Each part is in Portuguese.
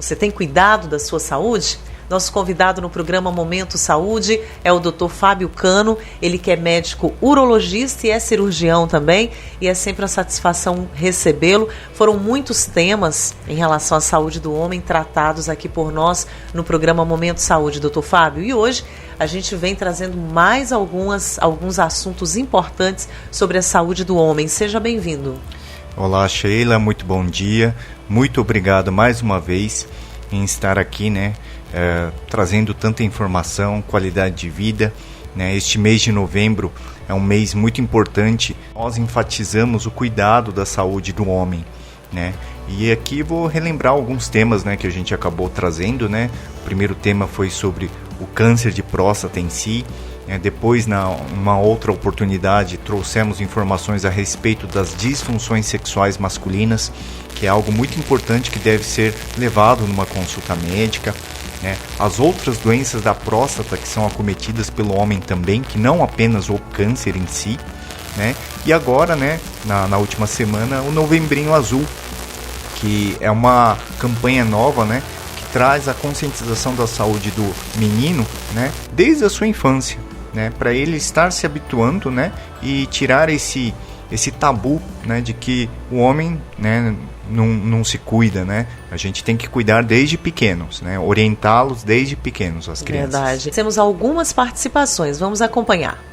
Você tem cuidado da sua saúde? Nosso convidado no programa Momento Saúde é o Dr. Fábio Cano, ele que é médico urologista e é cirurgião também, e é sempre uma satisfação recebê-lo. Foram muitos temas em relação à saúde do homem tratados aqui por nós no programa Momento Saúde, Dr. Fábio, e hoje a gente vem trazendo mais alguns assuntos importantes sobre a saúde do homem. Seja bem-vindo. Olá, Sheila, muito bom dia, muito obrigado mais uma vez em estar aqui, trazendo tanta informação, qualidade de vida. Este mês de novembro é um mês muito importante. Nós enfatizamos o cuidado da saúde do homem, E aqui vou relembrar alguns temas, que a gente acabou trazendo, O primeiro tema foi sobre o câncer de próstata em si. Depois, numa outra oportunidade, trouxemos informações a respeito das disfunções sexuais masculinas, que é algo muito importante que deve ser levado numa consulta médica. As outras doenças da próstata que são acometidas pelo homem também, que não apenas o câncer em si. E agora, na última semana, o Novembrinho Azul, que é uma campanha nova, que traz a conscientização da saúde do menino, desde a sua infância, para ele estar se habituando, e tirar esse tabu, de que o homem, não se cuida, A gente tem que cuidar desde pequenos, orientá-los desde pequenos, as crianças. Verdade. Temos algumas participações, vamos acompanhar.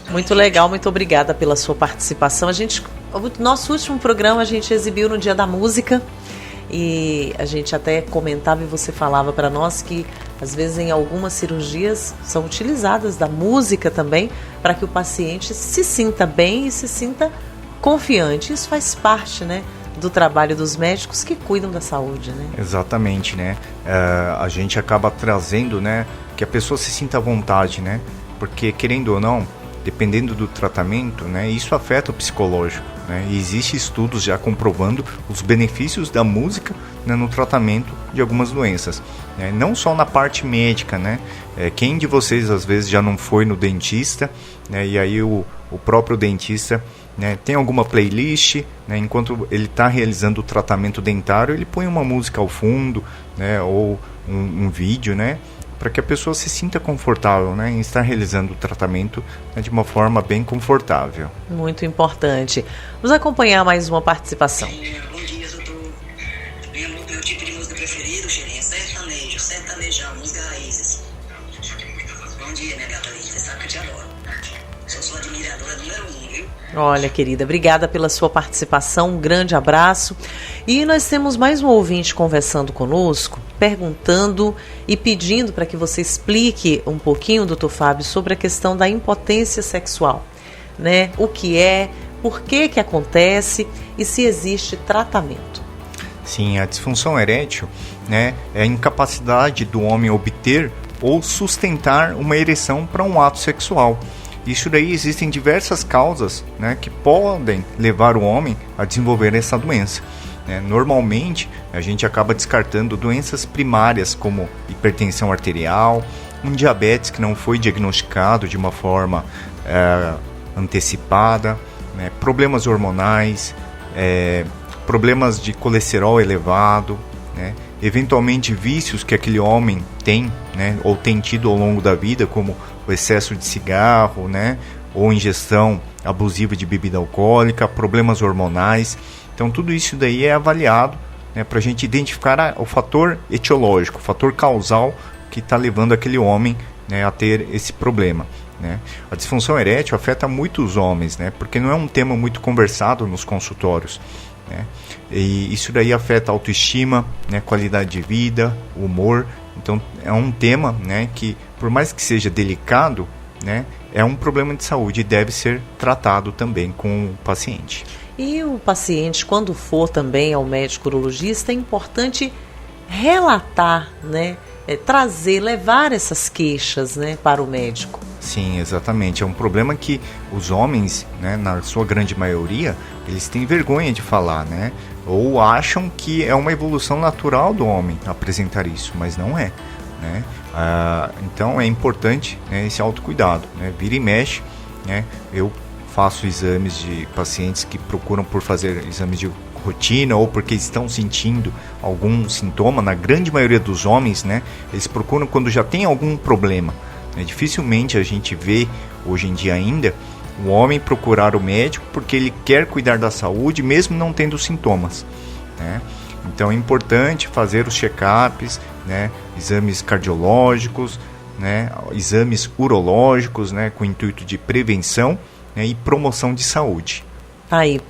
Muito legal, muito obrigada pela sua participação. O nosso último programa a gente exibiu no Dia da Música e a gente até comentava e você falava para nós que às vezes em algumas cirurgias são utilizadas da música também para que o paciente se sinta bem e se sinta confiante. Isso faz parte, do trabalho dos médicos que cuidam da saúde, Exatamente, a gente acaba trazendo, que a pessoa se sinta à vontade, porque querendo ou não, dependendo do tratamento, isso afeta o psicológico, E existem estudos já comprovando os benefícios da música, no tratamento de algumas doenças, não só na parte médica, Quem de vocês às vezes já não foi no dentista, e aí o próprio dentista, tem alguma playlist, enquanto ele está realizando o tratamento dentário, ele põe uma música ao fundo, ou um vídeo, para que a pessoa se sinta confortável, em estar realizando o tratamento de uma forma bem confortável. Muito importante. Vamos acompanhar mais uma participação. Bom dia, doutor. Meu tipo de música preferido, Xerinha, sertanejão, música raízes. Bom dia, minha gata linda, você sabe que eu te adoro. Sou sua admiradora número 1, viu? Olha, querida, obrigada pela sua participação, um grande abraço. E nós temos mais um ouvinte conversando conosco, perguntando e pedindo para que você explique um pouquinho, doutor Fábio, sobre a questão da impotência sexual, O que é, por que acontece e se existe tratamento. Sim, a disfunção erétil, é a incapacidade do homem obter ou sustentar uma ereção para um ato sexual. Isso daí existem diversas causas, que podem levar o homem a desenvolver essa doença. Normalmente, a gente acaba descartando doenças primárias como hipertensão arterial, um diabetes que não foi diagnosticado de uma forma antecipada, problemas hormonais, problemas de colesterol elevado, eventualmente vícios que aquele homem tem, ou tem tido ao longo da vida, como o excesso de cigarro, ou ingestão abusiva de bebida alcoólica, problemas hormonais. Então tudo isso daí é avaliado, para a gente identificar o fator etiológico, o fator causal que está levando aquele homem, a ter esse problema. A disfunção erétil afeta muitos homens, porque não é um tema muito conversado nos consultórios. E isso daí afeta a autoestima, qualidade de vida, o humor. Então é um tema, que por mais que seja delicado, né, é um problema de saúde e deve ser tratado também com o paciente. E o paciente, quando for também ao médico urologista, é importante relatar, né, levar essas queixas, né, para o médico. Sim, exatamente. É um problema que os homens, né, na sua grande maioria, eles têm vergonha de falar, né? Ou acham que é uma evolução natural do homem apresentar isso, mas não é, né? Então é importante, né, esse autocuidado, né? Vira e mexe, né? Eu faço exames de pacientes que procuram por fazer exames de rotina ou porque estão sentindo algum sintoma. Na grande maioria dos homens, né, eles procuram quando já tem algum problema. Dificilmente a gente vê, hoje em dia ainda, o homem procurar o médico porque ele quer cuidar da saúde, mesmo não tendo sintomas, né? Então é importante fazer os check-ups, né, exames cardiológicos, né, exames urológicos, né, com o intuito de prevenção, né, e promoção de saúde. Aí.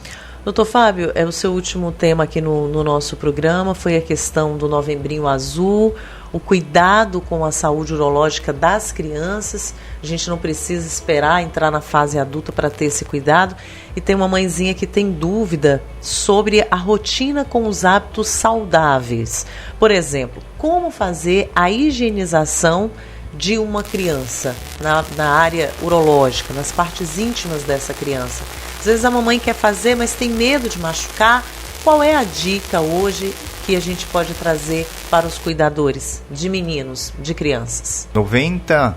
Doutor Fábio, o seu último tema aqui no nosso programa foi a questão do Novembrinho Azul, o cuidado com a saúde urológica das crianças. A gente não precisa esperar entrar na fase adulta para ter esse cuidado. E tem uma mãezinha que tem dúvida sobre a rotina com os hábitos saudáveis. Por exemplo, como fazer a higienização de uma criança na área urológica, nas partes íntimas dessa criança. Às vezes a mamãe quer fazer, mas tem medo de machucar. Qual é a dica hoje que a gente pode trazer para os cuidadores de meninos, de crianças? 90%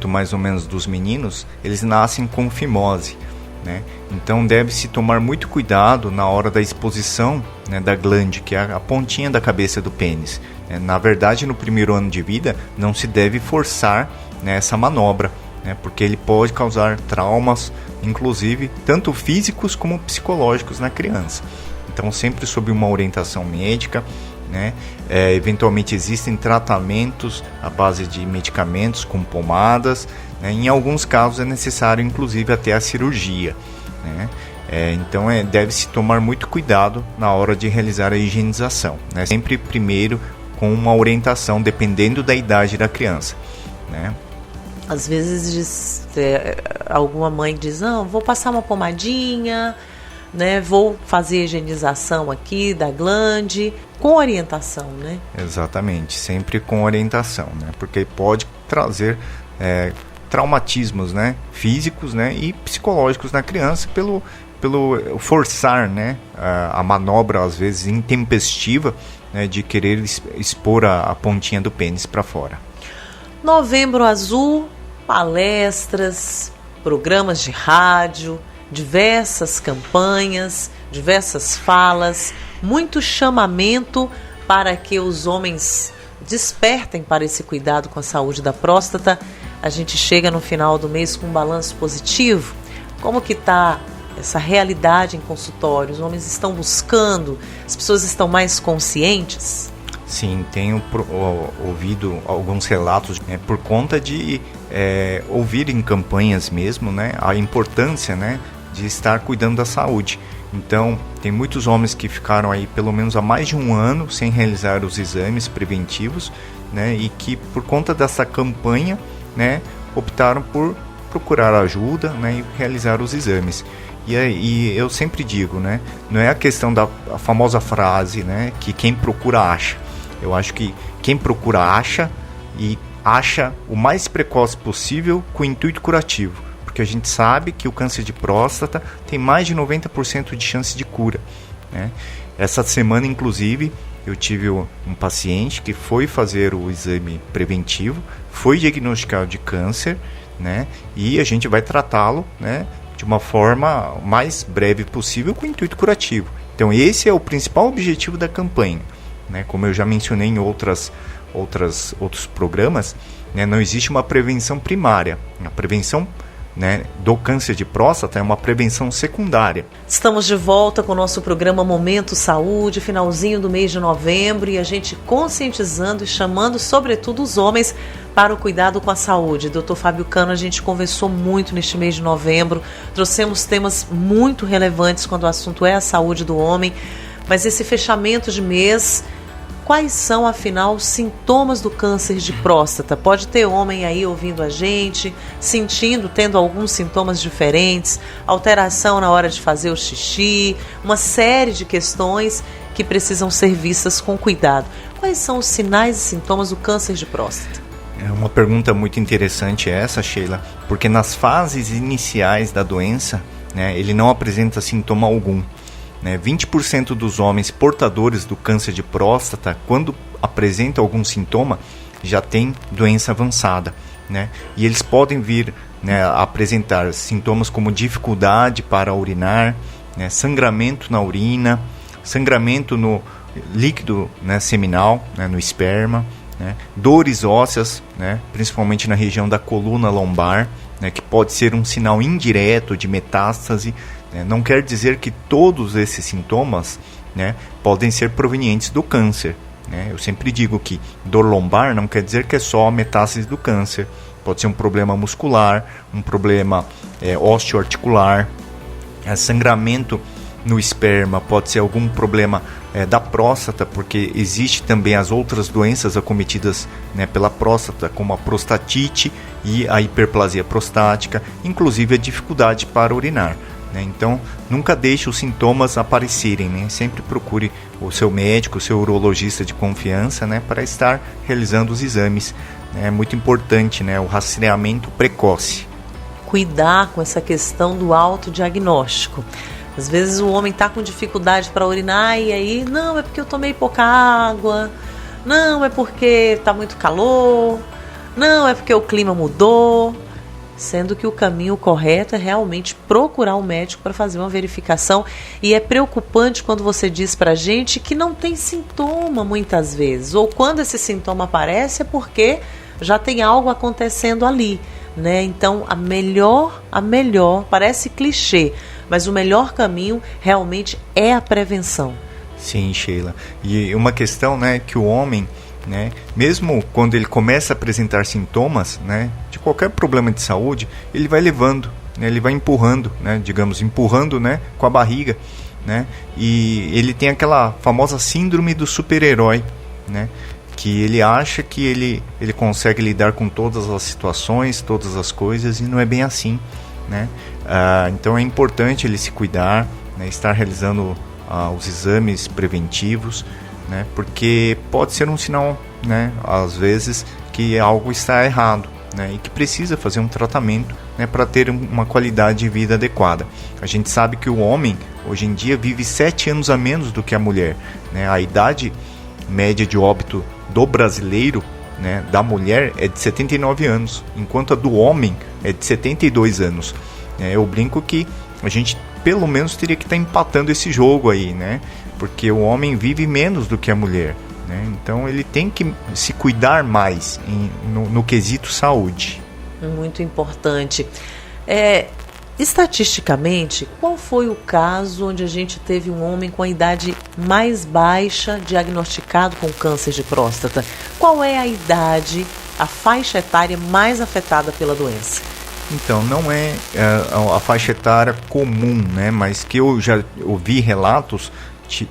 mais ou menos dos meninos, eles nascem com fimose, né? Então deve-se tomar muito cuidado na hora da exposição, né, da glande, que é a pontinha da cabeça do pênis. Na verdade, no primeiro ano de vida, não se deve forçar, né, essa manobra, né, porque ele pode causar traumas, inclusive tanto físicos como psicológicos na criança. Então, sempre sob uma orientação médica, né, eventualmente existem tratamentos à base de medicamentos com pomadas, né, em alguns casos é necessário inclusive até a cirurgia, né. Então deve-se tomar muito cuidado na hora de realizar a higienização, né, sempre primeiro com uma orientação dependendo da idade da criança, né. Às vezes alguma mãe diz, não, vou passar uma pomadinha, né, vou fazer a higienização aqui da glande, com orientação, né? Exatamente, sempre com orientação, né, porque pode trazer traumatismos, né, físicos, né, e psicológicos na criança pelo forçar, né, a manobra às vezes intempestiva, né, de querer expor a pontinha do pênis para fora. Novembro Azul, palestras, programas de rádio, diversas campanhas, diversas falas, muito chamamento para que os homens despertem para esse cuidado com a saúde da próstata. A gente chega no final do mês com um balanço positivo. Como que está essa realidade em consultório? Os homens estão buscando, as pessoas estão mais conscientes? Sim, tenho ouvido alguns relatos, né, por conta de ouvir em campanhas mesmo, né, a importância, né, de estar cuidando da saúde. Então, tem muitos homens que ficaram aí pelo menos há mais de um ano sem realizar os exames preventivos, né, e que por conta dessa campanha, né, optaram por procurar ajuda, né, e realizar os exames. E eu sempre digo, né, não é a questão da famosa frase, né, que quem procura acha. Eu acho que quem procura acha, e acha o mais precoce possível com o intuito curativo, porque a gente sabe que o câncer de próstata tem mais de 90% de chance de cura, né? Essa semana, inclusive, eu tive um paciente que foi fazer o exame preventivo, foi diagnosticado de câncer, né? E a gente vai tratá-lo, né, de uma forma mais breve possível com o intuito curativo. Então esse é o principal objetivo da campanha, né? Como eu já mencionei em outros programas, né, não existe uma prevenção primária. A prevenção, né, do câncer de próstata é uma prevenção secundária. Estamos de volta com o nosso programa Momento Saúde, finalzinho do mês de novembro, e a gente conscientizando e chamando sobretudo os homens para o cuidado com a saúde. Dr. Fábio Cano, a gente conversou muito neste mês de novembro, trouxemos temas muito relevantes quando o assunto é a saúde do homem, mas esse fechamento de mês quais são, afinal, os sintomas do câncer de próstata? Pode ter homem aí ouvindo a gente, tendo alguns sintomas diferentes, alteração na hora de fazer o xixi, uma série de questões que precisam ser vistas com cuidado. Quais são os sinais e sintomas do câncer de próstata? É uma pergunta muito interessante essa, Sheila, porque nas fases iniciais da doença, né, ele não apresenta sintoma algum. 20% dos homens portadores do câncer de próstata, quando apresentam algum sintoma, já tem doença avançada, né? E eles podem vir, né, a apresentar sintomas como dificuldade para urinar, né, sangramento na urina, sangramento no líquido, né, seminal, né, no esperma, né, dores ósseas, né, principalmente na região da coluna lombar, né, que pode ser um sinal indireto de metástase. Não quer dizer que todos esses sintomas, né, podem ser provenientes do câncer, né? Eu sempre digo que dor lombar não quer dizer que é só a metástase do câncer. Pode ser um problema muscular, um problema osteoarticular, sangramento no esperma, pode ser algum problema da próstata, porque existe também as outras doenças acometidas, né, pela próstata, como a prostatite e a hiperplasia prostática, inclusive a dificuldade para urinar. Então, nunca deixe os sintomas aparecerem, né? Sempre procure o seu médico, o seu urologista de confiança, né, para estar realizando os exames. É muito importante, né, o rastreamento precoce. Cuidar com essa questão do autodiagnóstico. Às vezes o homem está com dificuldade para urinar e aí, não, é porque eu tomei pouca água, não, é porque está muito calor, não, é porque o clima mudou. Sendo que o caminho correto é realmente procurar um médico para fazer uma verificação. E é preocupante quando você diz para a gente que não tem sintoma muitas vezes, ou quando esse sintoma aparece é porque já tem algo acontecendo ali, né? Então a melhor, parece clichê, mas o melhor caminho realmente é a prevenção. Sim, Sheila. E uma questão, né, que o homem, né, mesmo quando ele começa a apresentar sintomas, né, de qualquer problema de saúde, ele vai levando, né, ele vai empurrando, né, né, com a barriga, né, e ele tem aquela famosa síndrome do super-herói, né, que ele acha que ele consegue lidar com todas as situações, todas as coisas, e não é bem assim, né. Então é importante ele se cuidar, né, estar realizando os exames preventivos, né, porque pode ser um sinal, né, às vezes, que algo está errado, né, e que precisa fazer um tratamento, né, para ter uma qualidade de vida adequada. A gente sabe que o homem, hoje em dia, vive 7 anos a menos do que a mulher, né? A idade média de óbito do brasileiro, né, da mulher, é de 79 anos, enquanto a do homem é de 72 anos. Eu brinco que a gente, pelo menos, teria que estar empatando esse jogo aí, né? Porque o homem vive menos do que a mulher, né? Então ele tem que se cuidar mais no quesito saúde. Muito importante. Estatisticamente, qual foi o caso onde a gente teve um homem com a idade mais baixa diagnosticado com câncer de próstata? Qual é a idade, a faixa etária mais afetada pela doença? Então, não é a faixa etária comum, né? Mas que eu já ouvi relatos.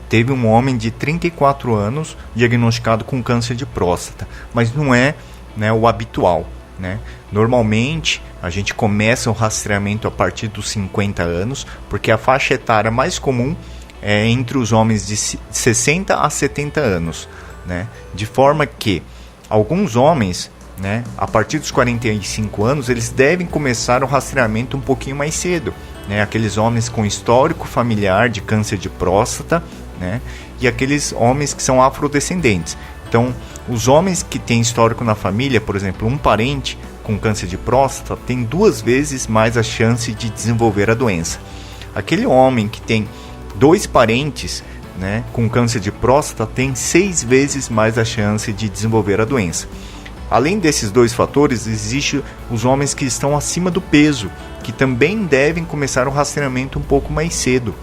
Teve um homem de 34 anos diagnosticado com câncer de próstata, mas não é, né, o habitual, né? Normalmente a gente começa o rastreamento a partir dos 50 anos, porque a faixa etária mais comum é entre os homens de 60 a 70 anos, né? De forma que alguns homens, né, a partir dos 45 anos, eles devem começar o rastreamento um pouquinho mais cedo, né? Aqueles homens com histórico familiar de câncer de próstata, né? E aqueles homens que são afrodescendentes. Então, os homens que têm histórico na família, por exemplo, um parente com câncer de próstata, tem 2 vezes mais a chance de desenvolver a doença. Aquele homem que tem 2 parentes, né, com câncer de próstata, tem 6 vezes mais a chance de desenvolver a doença. Além desses 2 fatores, existem os homens que estão acima do peso, que também devem começar o rastreamento um pouco mais cedo,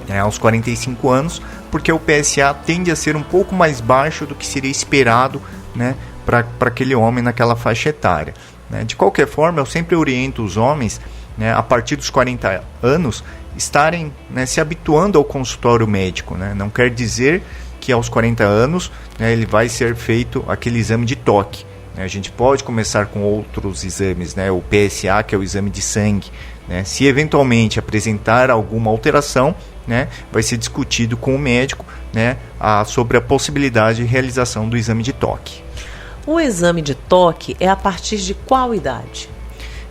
né, aos 45 anos, porque o PSA tende a ser um pouco mais baixo do que seria esperado, né, para aquele homem naquela faixa etária, né. De qualquer forma, eu sempre oriento os homens, né, a partir dos 40 anos, estarem, né, se habituando ao consultório médico, né. Não quer dizer que aos 40 anos, né, ele vai ser feito aquele exame de toque. A gente pode começar com outros exames, né, o PSA, que é o exame de sangue. Né, se eventualmente apresentar alguma alteração, né, vai ser discutido com o médico, né, sobre a possibilidade de realização do exame de toque. O exame de toque é a partir de qual idade?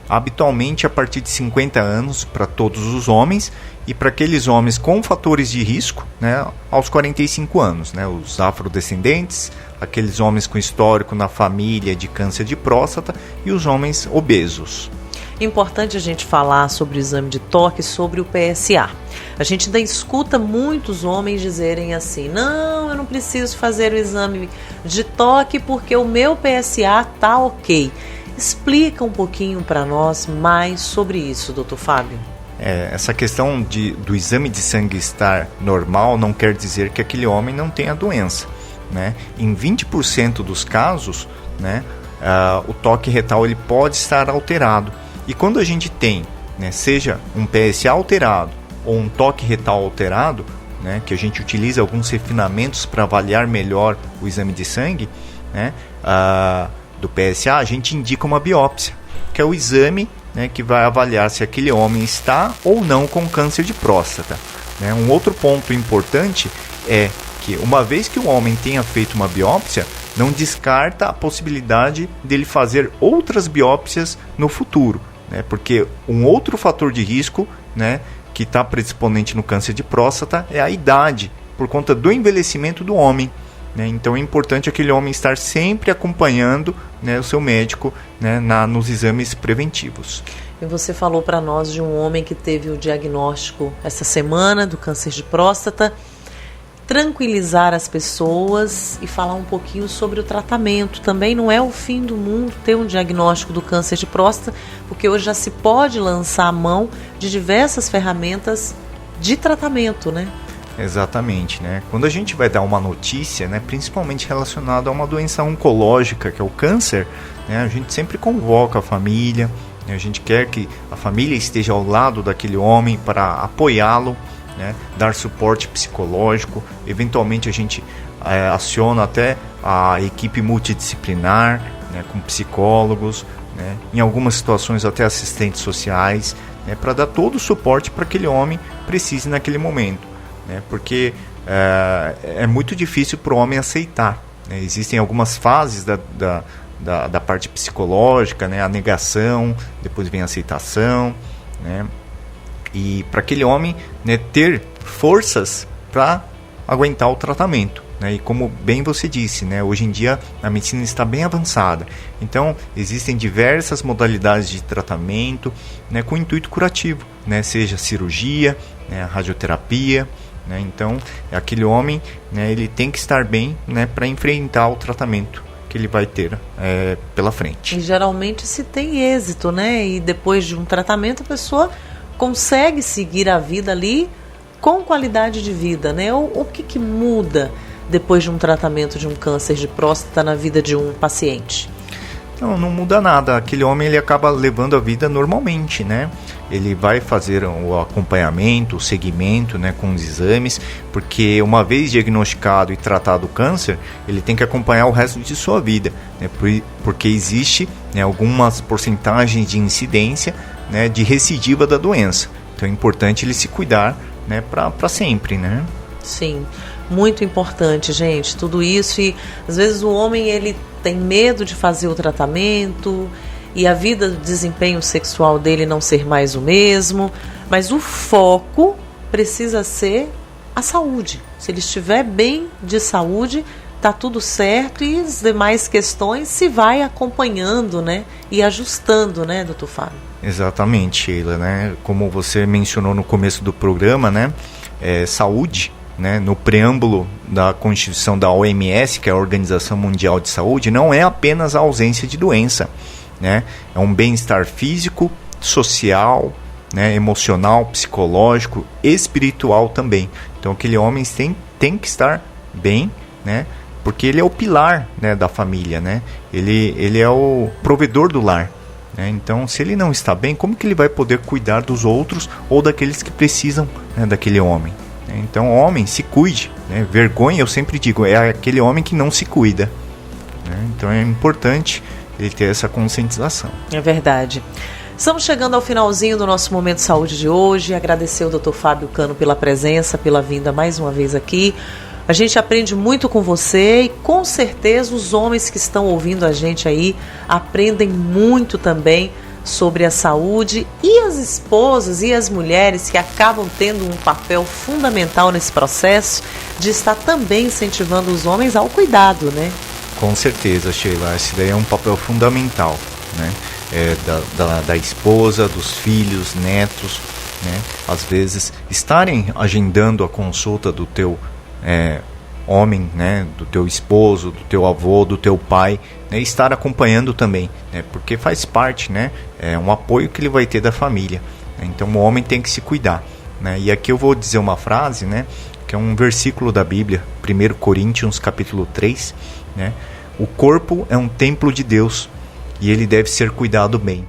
Habitualmente a partir de 50 anos para todos os homens, e para aqueles homens com fatores de risco, né, aos 45 anos, né, os afrodescendentes, aqueles homens com histórico na família de câncer de próstata e os homens obesos. Importante a gente falar sobre o exame de toque, sobre o PSA. A gente ainda escuta muitos homens dizerem assim: não, eu não preciso fazer o exame de toque porque o meu PSA tá ok. Explica um pouquinho para nós mais sobre isso, Dr. Fábio. Essa questão do exame de sangue estar normal não quer dizer que aquele homem não tenha doença. Né? Em 20% dos casos, né, o toque retal ele pode estar alterado. E quando a gente tem, né, seja um PSA alterado ou um toque retal alterado, né, que a gente utiliza alguns refinamentos para avaliar melhor o exame de sangue, né, do PSA, a gente indica uma biópsia, que é o exame, né, que vai avaliar se aquele homem está ou não com câncer de próstata. Né? Um outro ponto importante é que, uma vez que o homem tenha feito uma biópsia, não descarta a possibilidade dele fazer outras biópsias no futuro, né? Porque um outro fator de risco, né, que está predisponente no câncer de próstata é a idade, por conta do envelhecimento do homem. Né? Então é importante aquele homem estar sempre acompanhando, né, o seu médico, né, nos exames preventivos. E você falou para nós de um homem que teve o diagnóstico essa semana do câncer de próstata. Tranquilizar as pessoas e falar um pouquinho sobre o tratamento. Também não é o fim do mundo ter um diagnóstico do câncer de próstata, porque hoje já se pode lançar a mão de diversas ferramentas de tratamento, né? Exatamente, né? Quando a gente vai dar uma notícia, né, principalmente relacionada a uma doença oncológica, que é o câncer, né, a gente sempre convoca a família, né, a gente quer que a família esteja ao lado daquele homem para apoiá-lo, né, dar suporte psicológico. Eventualmente a gente aciona até a equipe multidisciplinar, né, com psicólogos, né, em algumas situações até assistentes sociais, né, para dar todo o suporte para aquele homem precise naquele momento. Né, porque é muito difícil para o homem aceitar. Né, existem algumas fases da parte psicológica, né, a negação, depois vem a aceitação, né, e para aquele homem, né, ter forças para aguentar o tratamento. Né, e como bem você disse, né, hoje em dia a medicina está bem avançada, então existem diversas modalidades de tratamento, né, com intuito curativo, né, seja cirurgia, né, radioterapia. Né, então aquele homem, né, ele tem que estar bem, né, para enfrentar o tratamento que ele vai ter pela frente. E geralmente se tem êxito, né, e depois de um tratamento a pessoa consegue seguir a vida ali com qualidade de vida, né? O que muda depois de um tratamento de um câncer de próstata na vida de um paciente? Não muda nada. Aquele homem ele acaba levando a vida normalmente, né? Ele vai fazer o acompanhamento, o seguimento, né, com os exames, porque uma vez diagnosticado e tratado o câncer, ele tem que acompanhar o resto de sua vida, né? Porque existe, né, algumas porcentagens de incidência, né, de recidiva da doença. Então é importante ele se cuidar, né, para sempre, né? Sim, muito importante, gente, tudo isso. E às vezes o homem ele tem medo de fazer o tratamento e a vida, o desempenho sexual dele não ser mais o mesmo, mas o foco precisa ser a saúde. Se ele estiver bem de saúde, tá tudo certo, e as demais questões se vai acompanhando, né, e ajustando, né, doutor Fábio? Exatamente, Sheila, né? Como você mencionou no começo do programa, né? Saúde, né? No preâmbulo da Constituição da OMS, que é a Organização Mundial de Saúde, não é apenas a ausência de doença, né? É um bem-estar físico, social, né? Emocional, psicológico, espiritual também. Então aquele homem tem que estar bem, né? Porque ele é o pilar, né, da família, né? Ele é o provedor do lar. Então, se ele não está bem, como que ele vai poder cuidar dos outros ou daqueles que precisam, né, daquele homem? Então, homem, se cuide, né? Vergonha, eu sempre digo, é aquele homem que não se cuida, né? Então é importante ele ter essa conscientização. É verdade. Estamos chegando ao finalzinho do nosso Momento Saúde de hoje. Agradecer ao Dr. Fábio Cano pela presença, pela vinda mais uma vez aqui. A gente aprende muito com você e com certeza os homens que estão ouvindo a gente aí aprendem muito também sobre a saúde, e as esposas e as mulheres que acabam tendo um papel fundamental nesse processo de estar também incentivando os homens ao cuidado, né? Com certeza, Sheila, esse daí é um papel fundamental, né? Da esposa, dos filhos, netos, né? Às vezes estarem agendando a consulta do teu homem, né, do teu esposo, do teu avô, do teu pai, né, estar acompanhando também, né, porque faz parte, né, é um apoio que ele vai ter da família, né, então o homem tem que se cuidar, né, e aqui eu vou dizer uma frase, né, que é um versículo da Bíblia, 1 Coríntios capítulo 3, né, o corpo é um templo de Deus e ele deve ser cuidado bem.